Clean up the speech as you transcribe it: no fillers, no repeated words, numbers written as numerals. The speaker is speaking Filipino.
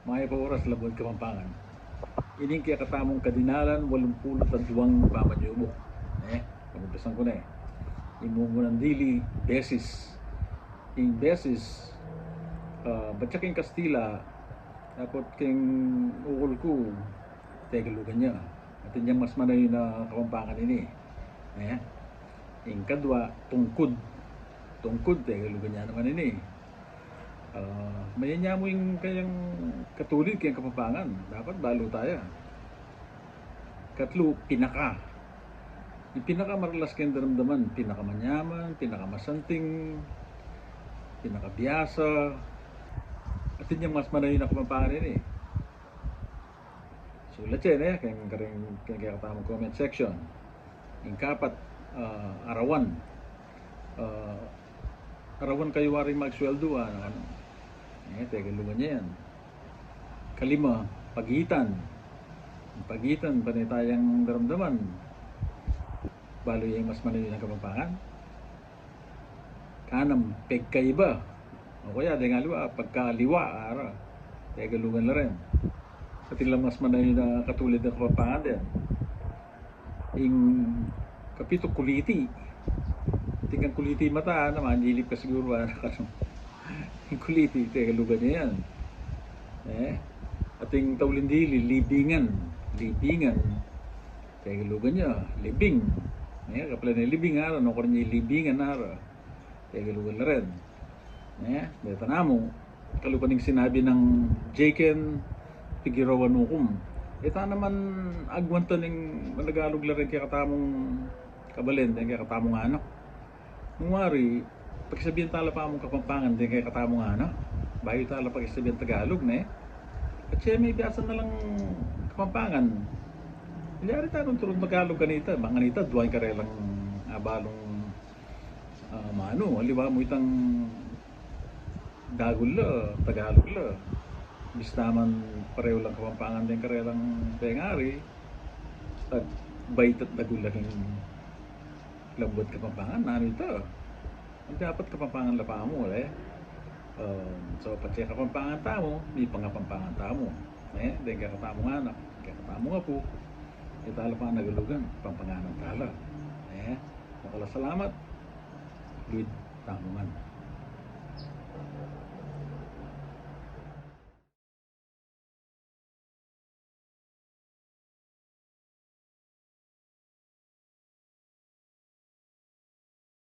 May oras labod Kapampangan. Ining kaya katamong kadinalan 82 pamanyubo. Pagumpisan ko na Imungunan dili beses. Ing beses batsa king Kastila dapat king ukol ko tegalugan niya. At yung mas manay na Kapampangan ini. Ing kadwa tungkod. Tungkod tegalugan niya naman ini. Mayanya mo yung kayang katulid kayang Kapampangan. Dapat balo tayo. Katlo, pinaka. Yung pinaka maralas kayang daramdaman. Pinakamanyaman, pinakamasanting, pinakabiyasa. At yung mas manay na Kapampangan ini. Sulat yan kayang katamang comment section. Yung kapat, arawan. Arawan kayo waring magsweldoan. Tegalugan niya yan. Kalima, pagitan. Pagitan, panay tayang daramdaman. Balo yung mas manay ng Kapampangan. Kanam, pegkaiba. O kaya, dengalwa, pagkaliwa, ara. Tegalugan na rin. At ilang mas manay na katulad ng Kapampangan din. Yung kapito kuliti. Tingkan kuliti mata naman, ilip ka siguro. Yung kuliti, tegalugan niya yan. Ating taulindili, libingan. Libingan. Tegalugan niya, libing. Kapala na libing ara, no niya libingan ara. Tegalugan na rin. Dito na mo, kalupan yung sinabi ng Jaken Figueroa Nukum. Ito naman agwantan ng managalog na rin kaya katamong kabalin, kaya katamong anak. Nungwari, pagsabihin tala pa mong Kapampangan din kaya katamong anak. Bayo tala pagsabihin Tagalog At siya may biyasan na lang Kapampangan. Ilyari tayo nung turun Tagalog kanita. Mga kanita, duwain ka rin lang abalong mano. Aliwa mo itang Dagol la, Tagalog la. Bis naman pareho lang Kapampangan din ka rin lang tengari. At bait at dagol lang yung labot Kapampangan. Nanito. Ang dapat Kapampangan la pa mo so pati Kapampangan tamo, may pangapampangan tamo. Dahil kaya katamo nga anak, kaya katamo nga po. Itala pa nagalugan, pampanganan tala. Salamat. Luid tamongan.